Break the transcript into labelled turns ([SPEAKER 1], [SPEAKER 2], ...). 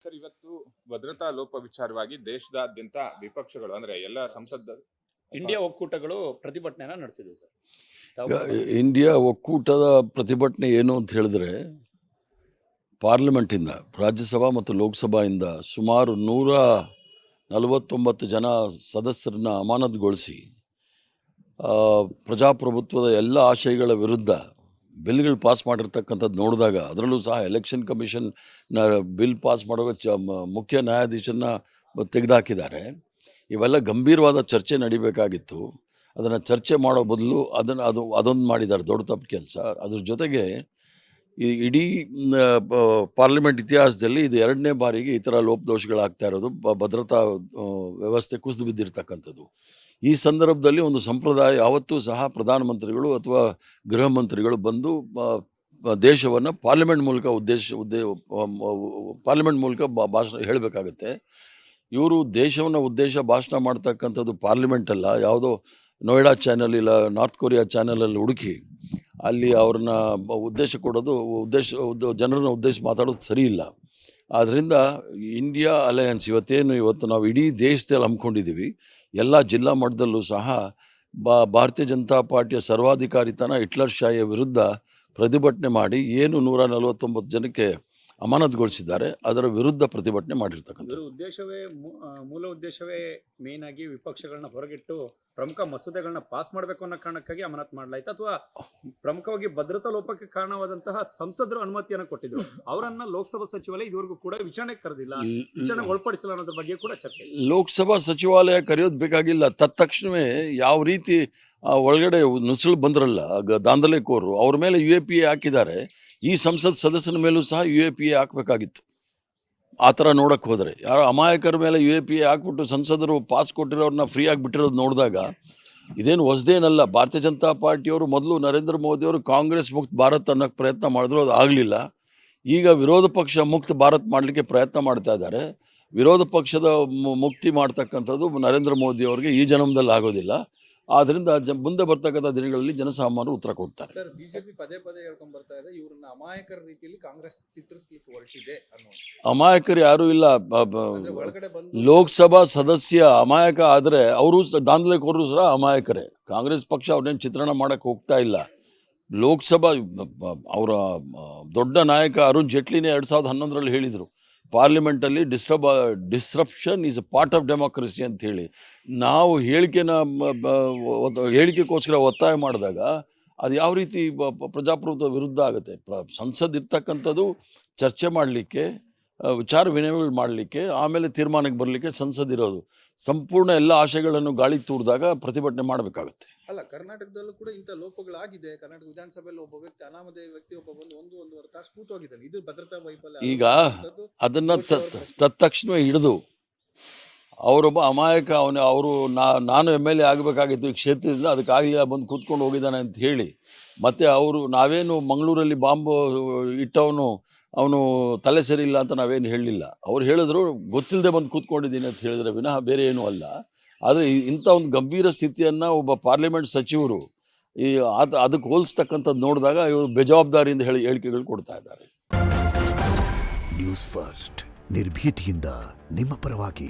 [SPEAKER 1] Sir, ಇವತ್ತು ಭದ್ರತಾ ಲೋಪ ವಿಚಾರವಾಗಿ ದೇಶದಾದ್ಯಂತ ವಿಪಕ್ಷಗಳು ಅಂದ್ರೆ ಎಲ್ಲ ಸಂಸದ
[SPEAKER 2] ಇಂಡಿಯಾ ಒಕ್ಕೂಟಗಳು ಪ್ರತಿಭಟನೆಯನ್ನ ನಡೆಸಿದೆ ಸರ್.
[SPEAKER 3] ಇಂಡಿಯಾ ಒಕ್ಕೂಟದ ಪ್ರತಿಭಟನೆ ಏನು ಅಂತ ಹೇಳಿದ್ರೆ, ಪಾರ್ಲಿಮೆಂಟಿಂದ, ರಾಜ್ಯಸಭಾ ಮತ್ತು ಲೋಕಸಭೆಯಿಂದ ಸುಮಾರು 149 ಜನ ಸದಸ್ಯರನ್ನ ಅಮಾನತುಗೊಳಿಸಿ ಪ್ರಜಾಪ್ರಭುತ್ವದ ಎಲ್ಲ ಆಶಯಗಳ ವಿರುದ್ಧ ಬಿಲ್ಗಳು ಪಾಸ್ ಮಾಡಿರ್ತಕ್ಕಂಥದ್ದು ನೋಡಿದಾಗ, ಅದರಲ್ಲೂ ಸಹ ಎಲೆಕ್ಷನ್ ಕಮಿಷನ್ನ ಬಿಲ್ ಪಾಸ್ ಮಾಡುವ ಮುಖ್ಯ ನ್ಯಾಯಾಧೀಶನ್ನ ತೆಗೆದುಹಾಕಿದ್ದಾರೆ. ಇವೆಲ್ಲ ಗಂಭೀರವಾದ ಚರ್ಚೆ ನಡಿಬೇಕಾಗಿತ್ತು. ಅದನ್ನು ಚರ್ಚೆ ಮಾಡೋ ಬದಲು ಅದೊಂದು ಮಾಡಿದ್ದಾರೆ, ದೊಡ್ಡ ತಪ್ಪು ಕೆಲಸ. ಅದ್ರ ಜೊತೆಗೆ ಈ ಇಡೀ ಪಾರ್ಲಿಮೆಂಟ್ ಇತಿಹಾಸದಲ್ಲಿ ಇದು 2ನೇ ಬಾರಿಗೆ ಈ ಥರ ಲೋಪದೋಷಗಳಾಗ್ತಾ ಇರೋದು. ಭದ್ರತಾ ವ್ಯವಸ್ಥೆ ಕುಸಿದು ಬಿದ್ದಿರ್ತಕ್ಕಂಥದ್ದು. ಈ ಸಂದರ್ಭದಲ್ಲಿ ಒಂದು ಸಂಪ್ರದಾಯ, ಯಾವತ್ತೂ ಸಹ ಪ್ರಧಾನಮಂತ್ರಿಗಳು ಅಥವಾ ಗೃಹ ಮಂತ್ರಿಗಳು ಬಂದು ದೇಶವನ್ನು ಪಾರ್ಲಿಮೆಂಟ್ ಮೂಲಕ ಭಾಷಣ ಹೇಳಬೇಕಾಗತ್ತೆ. ಇವರು ದೇಶವನ್ನು ಭಾಷಣ ಮಾಡ್ತಕ್ಕಂಥದ್ದು ಪಾರ್ಲಿಮೆಂಟ್ ಅಲ್ಲ, ಯಾವುದೋ ನೋಯ್ಡಾ ಚಾನಲ್ ಇಲ್ಲ ನಾರ್ತ್ ಕೊರಿಯಾ ಚಾನಲಲ್ಲಿ ಹುಡುಕಿ ಅಲ್ಲಿ ಅವ್ರನ್ನ ಜನರನ್ನ ಉದ್ದೇಶ ಮಾತಾಡೋದು ಸರಿ ಇಲ್ಲ. ಆದ್ದರಿಂದ ಇಂಡಿಯಾ ಅಲಯನ್ಸ್ ಇವತ್ತು ನಾವು ಇಡೀ ದೇಶದಲ್ಲಿ ಹಮ್ಮಿಕೊಂಡಿದ್ದೀವಿ. ಎಲ್ಲ ಜಿಲ್ಲಾ ಮಟ್ಟದಲ್ಲೂ ಸಹ ಭಾರತೀಯ ಜನತಾ ಪಾರ್ಟಿಯ ಸರ್ವಾಧಿಕಾರಿತನ, ಹಿಟ್ಲರ್ ಶಾಹಿಯ ವಿರುದ್ಧ ಪ್ರತಿಭಟನೆ ಮಾಡಿ ಏನು 149 ಜನಕ್ಕೆ ಅಮಾನತುಗೊಳಿಸಿದ್ದಾರೆ, ಅದರ ವಿರುದ್ಧ ಪ್ರತಿಭಟನೆ ಮಾಡಿರ್ತಕ್ಕಂಥದ್ದು.
[SPEAKER 2] ಮೂಲ ಉದ್ದೇಶವೇ ಮೇನ್ ಆಗಿ ವಿಪಕ್ಷಗಳನ್ನ ಹೊರಗಿಟ್ಟು ಪ್ರಮುಖ ಮಸೂದೆಗಳನ್ನ ಪಾಸ್ ಮಾಡಬೇಕು ಅನ್ನೋ ಕಾರಣಕ್ಕಾಗಿ ಅಮಾನತು ಮಾಡಲಾಯ್ತು, ಅಥವಾ ಪ್ರಮುಖವಾಗಿ ಭದ್ರತಾ ಲೋಪಕ್ಕೆ ಕಾರಣವಾದಂತಹ ಸಂಸದರು ಅನುಮತಿಯನ್ನು ಕೊಟ್ಟಿದ್ರು, ಅವರನ್ನ ಲೋಕಸಭಾ ಸಚಿವಾಲಯ ಇದುವರೆಗೂ ಕೂಡ ವಿಚಾರಣೆಗೆ ಕರೆದಿಲ್ಲ, ವಿಚಾರಣೆಗೆ ಒಳಪಡಿಸಿಲ್ಲ ಅನ್ನೋದ್ರ ಬಗ್ಗೆ ಕೂಡ ಚರ್ಚೆ.
[SPEAKER 3] ಲೋಕಸಭಾ ಸಚಿವಾಲಯ ಕರೆಯೋದು ಬೇಕಾಗಿಲ್ಲ. ತಕ್ಷಣವೇ ಯಾವ ರೀತಿ ಒಳಗಡೆ ನುಸುಳು ಬಂದ್ರಲ್ಲ ದಾಂಧಲೆಕೋರು, ಅವ್ರ ಮೇಲೆ UAPA ಹಾಕಿದ್ದಾರೆ. ಈ ಸಂಸತ್ ಸದಸ್ಯನ ಮೇಲೂ ಸಹ UAPA ಹಾಕಬೇಕಾಗಿತ್ತು. ಆ ಥರ ನೋಡಕ್ಕೆ ಹೋದರೆ, ಯಾರೋ ಅಮಾಯಕರ ಮೇಲೆ UAPA ಹಾಕ್ಬಿಟ್ಟು ಸಂಸದರು ಪಾಸ್ ಕೊಟ್ಟಿರೋರನ್ನ ಫ್ರೀಯಾಗಿ ಬಿಟ್ಟಿರೋದು ನೋಡಿದಾಗ ಇದೇನು ಹೊಸದೇನಲ್ಲ. ಭಾರತೀಯ ಜನತಾ ಪಾರ್ಟಿಯವರು ಮೊದಲು ನರೇಂದ್ರ ಮೋದಿಯವರು ಕಾಂಗ್ರೆಸ್ ಮುಕ್ತ ಭಾರತ್ ಅನ್ನೋಕ್ಕೆ ಪ್ರಯತ್ನ ಮಾಡಿದ್ರು, ಅದು ಆಗಲಿಲ್ಲ. ಈಗ ವಿರೋಧ ಪಕ್ಷ ಮುಕ್ತ ಭಾರತ್ ಮಾಡಲಿಕ್ಕೆ ಪ್ರಯತ್ನ ಮಾಡ್ತಾ ಇದ್ದಾರೆ. ವಿರೋಧ ಪಕ್ಷದ ಮುಕ್ತಿ ಮಾಡ್ತಕ್ಕಂಥದ್ದು ನರೇಂದ್ರ ಮೋದಿಯವರಿಗೆ ಈ ಜನ್ಮದಲ್ಲಿ ಆಗೋದಿಲ್ಲ. ಆದ್ರಿಂದ ಮುಂದೆ ಬರ್ತಕ್ಕಂಥ ದಿನಗಳಲ್ಲಿ ಜನಸಾಮಾನ್ಯರು ಉತ್ತರ ಕೊಡ್ತಾರೆ.
[SPEAKER 4] ಸರ್, ಬಿಜೆಪಿ ಪದೇ ಹೇಳ್ಕೊಂಡ್ ಬರ್ತಾ ಇದೆ, ಇವ್ರನ್ನ ಅಮಾಯಕರ ರೀತಿಯಲ್ಲಿ ಕಾಂಗ್ರೆಸ್ ಚಿತ್ರಿಸಲಿಕ್ಕೆ ಹೊರಟಿದೆ ಅನ್ನೋ.
[SPEAKER 3] ಅಮಾಯಕರು ಯಾರು ಇಲ್ಲ. ಲೋಕಸಭಾ ಸದಸ್ಯ ಅಮಾಯಕ ಆದರೆ ಅವರು ದಾಂಧಲೆಕೋರರು ಸಹ ಅಮಾಯಕರೇ. ಕಾಂಗ್ರೆಸ್ ಪಕ್ಷ ಅವ್ರನ್ನೇನು ಚಿತ್ರಣ ಮಾಡಕ್ಕೆ ಹೋಗ್ತಾ ಇಲ್ಲ. ಲೋಕಸಭಾ ಅವರ ದೊಡ್ಡ ನಾಯಕ ಅರುಣ್ ಜೇಟ್ಲಿನೇ 2011ರಲ್ಲಿ ಹೇಳಿದರು, ಪಾರ್ಲಿಮೆಂಟಲ್ಲಿ disruption is a part of democracy ಅಂತ ಹೇಳಿ. ನಾವು ಹೇಳಿಕೆಗೋಸ್ಕರ ಒತ್ತಾಯ ಮಾಡಿದಾಗ ಅದು ಯಾವ ರೀತಿ ಪ್ರಜಾಪ್ರಭುತ್ವ ವಿರುದ್ಧ ಆಗುತ್ತೆ. ಸಂಸದ್ ಇರ್ತಕ್ಕಂಥದ್ದು ಚರ್ಚೆ ಮಾಡಲಿಕ್ಕೆ, ವಿಚಾರ ವಿನಿಮಯಗಳು ಮಾಡಲಿಕ್ಕೆ, ಆಮೇಲೆ ತೀರ್ಮಾನಕ್ಕೆ ಬರಲಿಕ್ಕೆ ಸಂಸದ್ ಇರೋದು. ಸಂಪೂರ್ಣ ಎಲ್ಲ ಆಶಯಗಳನ್ನು ಗಾಳಿ ತೂರಿದಾಗ ಪ್ರತಿಭಟನೆ ಮಾಡಬೇಕಾಗುತ್ತೆ.
[SPEAKER 4] ಅಲ್ಲ, ಕರ್ನಾಟಕದಲ್ಲೂ ಕೂಡ ಇಂಥ ಲೋಪಗಳಾಗಿದೆ. ಕರ್ನಾಟಕ ವಿಧಾನಸಭೆಯಲ್ಲಿ ಒಬ್ಬ ವ್ಯಕ್ತಿ, ಅನಾಮಧೇಯ ವ್ಯಕ್ತಿ ಒಬ್ಬ ಬಂದು 1-1.5 ತಾಸು ಕೂತೋಗಿದ್ದಾನೆ. ಇದು ಭದ್ರತಾ ವೈಫಲ್ಯ.
[SPEAKER 3] ಈಗ ಅದನ್ನು ತಕ್ಷಣವೇ ಹಿಡಿದು ಅವರೊಬ್ಬ ಅಮಾಯಕ, ನಾನು MLA ಆಗಬೇಕಾಗಿತ್ತು ಈ ಕ್ಷೇತ್ರದಿಂದ, ಅದಕ್ಕಾಗಲಿಲ್ಲ, ಬಂದು ಕೂತ್ಕೊಂಡು ಹೋಗಿದ್ದಾನೆ ಅಂತ ಹೇಳಿ, ಮತ್ತು ನಾವೇನು ಮಂಗಳೂರಲ್ಲಿ ಬಾಂಬ್ ಅವನು ತಲೆ ಸರಿ ಇಲ್ಲ ಅಂತ ನಾವೇನು ಹೇಳಲಿಲ್ಲ. ಅವ್ರು ಹೇಳಿದ್ರು ಗೊತ್ತಿಲ್ಲದೆ ಬಂದು ಕೂತ್ಕೊಂಡಿದ್ದೀನಿ ಅಂತ ಹೇಳಿದ್ರೆ ವಿನಃ ಬೇರೆ ಏನೂ ಅಲ್ಲ. ಆದರೆ ಇಂಥ ಒಂದು ಗಂಭೀರ ಸ್ಥಿತಿಯನ್ನು ಒಬ್ಬ ಪಾರ್ಲಿಮೆಂಟ್ ಸಚಿವರು ಅದಕ್ಕೆ ಹೋಲಿಸ್ತಕ್ಕಂಥದ್ದು ನೋಡಿದಾಗ ಇವರು ಬೇಜವಾಬ್ದಾರಿಯಿಂದ ಹೇಳಿಕೆಗಳು ಕೊಡ್ತಾ ಇದ್ದಾರೆ.
[SPEAKER 5] ನ್ಯೂಸ್ ಫಸ್ಟ್, ನಿರ್ಭೀತಿಯಿಂದ ನಿಮ್ಮ ಪರವಾಗಿ.